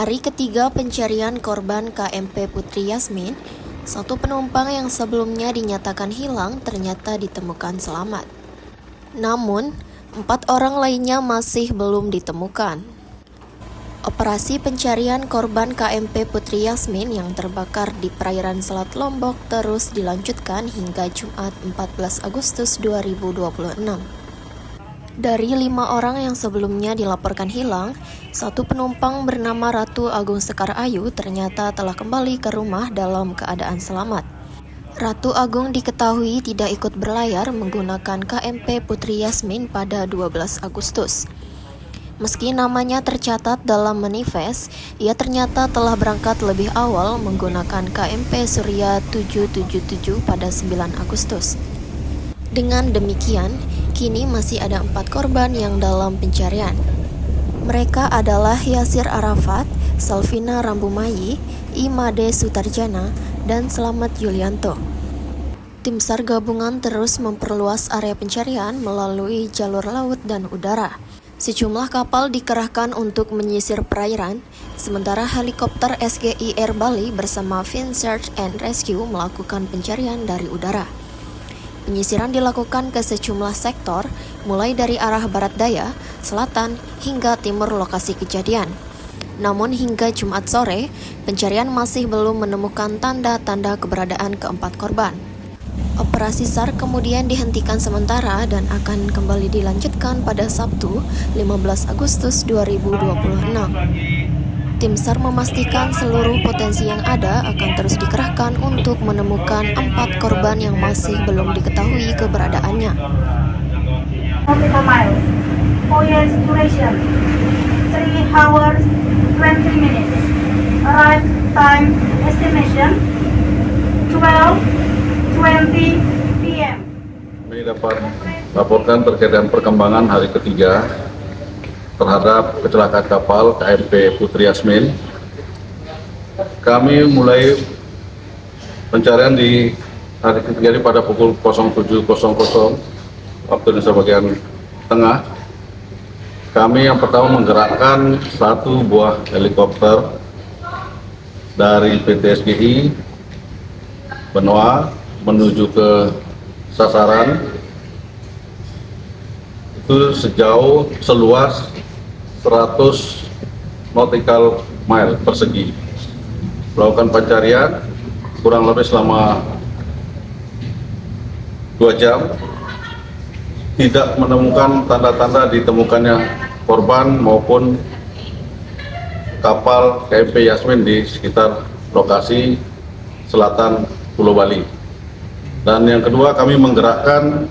Hari ketiga pencarian korban KMP Putri Yasmin, satu penumpang yang sebelumnya dinyatakan hilang ternyata ditemukan selamat. Namun, 4 orang lainnya masih belum ditemukan. Operasi pencarian korban KMP Putri Yasmin yang terbakar di perairan Selat Lombok terus dilanjutkan hingga Jumat 14 Agustus 2026. Dari 5 orang yang sebelumnya dilaporkan hilang, satu penumpang bernama Ratu Agung Sekar Ayu ternyata telah kembali ke rumah dalam keadaan selamat. Ratu Agung diketahui tidak ikut berlayar menggunakan KMP Putri Yasmin pada 12 Agustus. Meski namanya tercatat dalam manifest, ia ternyata telah berangkat lebih awal menggunakan KMP Surya 777 pada 9 Agustus. Dengan demikian, kini masih ada 4 korban yang dalam pencarian. Mereka adalah Yasir Arafat, Salvina Rambumayi, Imade Sutarjana, dan Slamet Yulianto. Tim SAR gabungan terus memperluas area pencarian melalui jalur laut dan udara. Sejumlah kapal dikerahkan untuk menyisir perairan, sementara helikopter SGI Air Bali bersama Fin Search and Rescue melakukan pencarian dari udara. Penyisiran dilakukan ke sejumlah sektor, mulai dari arah barat daya, selatan, hingga timur lokasi kejadian. Namun hingga Jumat sore, pencarian masih belum menemukan tanda-tanda keberadaan keempat korban. Operasi SAR kemudian dihentikan sementara dan akan kembali dilanjutkan pada Sabtu, 15 Agustus 2026. Tim SAR memastikan seluruh potensi yang ada akan terus dikerahkan untuk menemukan 4 korban yang masih belum diketahui keberadaannya. Nautical miles. 4 years duration. 3 hours 20 minutes. Arrive time estimation 12:20 p.m. Kami dapat laporkan terkait dengan perkembangan hari ketiga terhadap kecelakaan kapal KMP Putri Yasmin. Kami mulai pencarian di hari ketiga ini pada pukul 07.00 waktu Indonesia bagian tengah. Kami yang pertama menggerakkan 1 buah helikopter dari PT SGI Benoa menuju ke sasaran itu sejauh seluas 100 nautical mile persegi. Melakukan pencarian kurang lebih selama 2 jam, tidak menemukan tanda-tanda ditemukannya korban maupun kapal KMP Yasmin di sekitar lokasi selatan Pulau Bali. Dan yang kedua, kami menggerakkan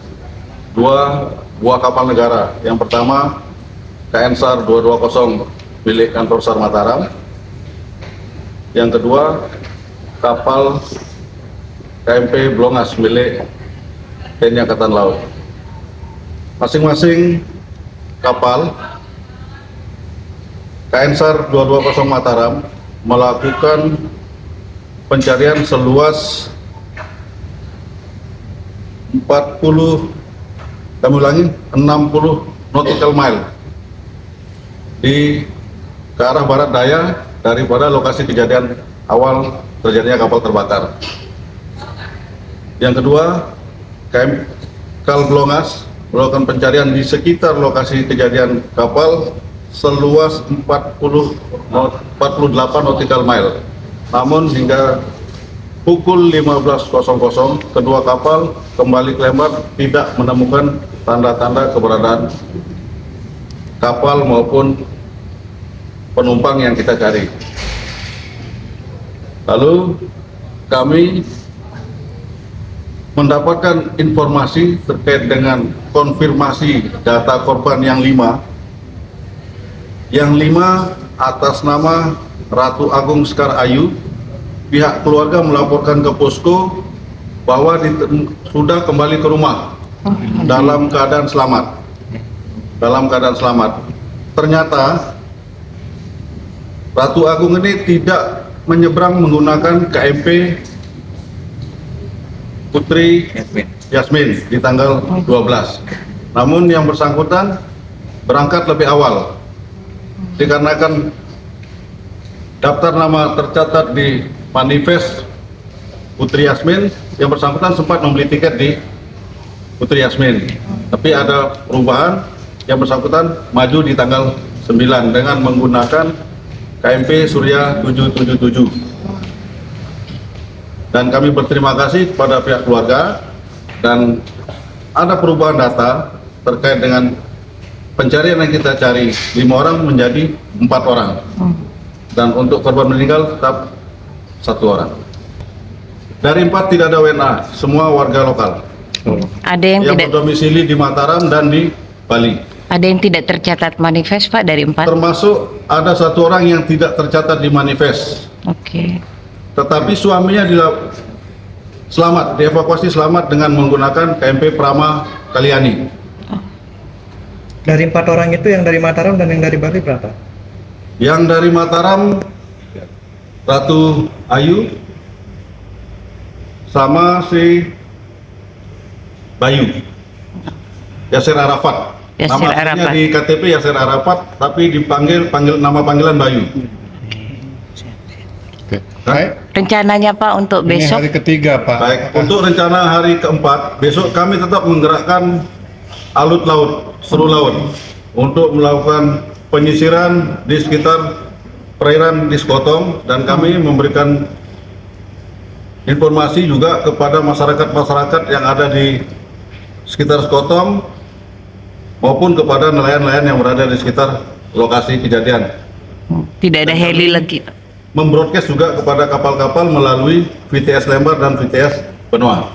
2 buah kapal negara. Yang pertama KN SAR 220 milik kantor SAR Mataram. Yang kedua kapal KMP Blongas milik TNI Angkatan Laut. Masing-masing kapal KN SAR 220 Mataram melakukan pencarian seluas 60 nautical mile ke arah barat daya daripada lokasi kejadian awal terjadinya kapal terbakar. Yang kedua, KM Kal Blongas melakukan pencarian di sekitar lokasi kejadian kapal seluas 48 nautical mile. Namun hingga pukul 15.00 kedua kapal kembali ke Lembang, tidak menemukan tanda-tanda keberadaan kapal maupun penumpang yang kita cari. Lalu kami mendapatkan informasi terkait dengan konfirmasi data korban yang 5. Yang 5 atas nama Ratu Agung Sekar Ayu. Pihak keluarga melaporkan ke posko bahwa sudah kembali ke rumah dalam keadaan selamat. Ternyata Ratu Agung ini tidak menyeberang menggunakan KMP Putri Yasmin di tanggal 12. Namun yang bersangkutan berangkat lebih awal dikarenakan daftar nama tercatat di manifest Putri Yasmin, yang bersangkutan sempat membeli tiket di Putri Yasmin. Tapi ada perubahan, yang bersangkutan maju di tanggal 9 dengan menggunakan KMP Surya 777. Dan kami berterima kasih kepada pihak keluarga, dan ada perubahan data terkait dengan pencarian yang kita cari 5 orang menjadi 4 orang. Dan untuk korban meninggal tetap 1 orang. Dari 4 tidak ada WNA, semua warga lokal. Ada yang tidak berdomisili di Mataram dan di Bali. ada yang tidak tercatat manifest Pak dari 4? Termasuk ada 1 orang yang tidak tercatat di manifest. Oke. Tetapi suaminya selamat, dievakuasi selamat dengan menggunakan KMP Prama Kaliani. Dari 4 orang itu yang dari Mataram dan yang dari Bali berapa? Yang dari Mataram Ratu Ayu sama si Bayu Yasir Arafat. Yasir Nama aslinya Arafat. di KTP Yasir Arafat, tapi dipanggil nama panggilan Bayu. Oke. Baik. Rencananya Pak untuk Ini besok? hari ketiga, Pak. Baik, untuk rencana hari keempat, besok kami tetap menggerakkan alut laut, seru laut, untuk melakukan penyisiran di sekitar perairan di Sekotong, dan kami memberikan informasi juga kepada masyarakat-masyarakat yang ada di sekitar Sekotong maupun kepada nelayan-nelayan yang berada di sekitar lokasi kejadian. Tidak ada heli lagi. Membroadcast juga kepada kapal-kapal melalui VTS Lembar dan VTS Benoa.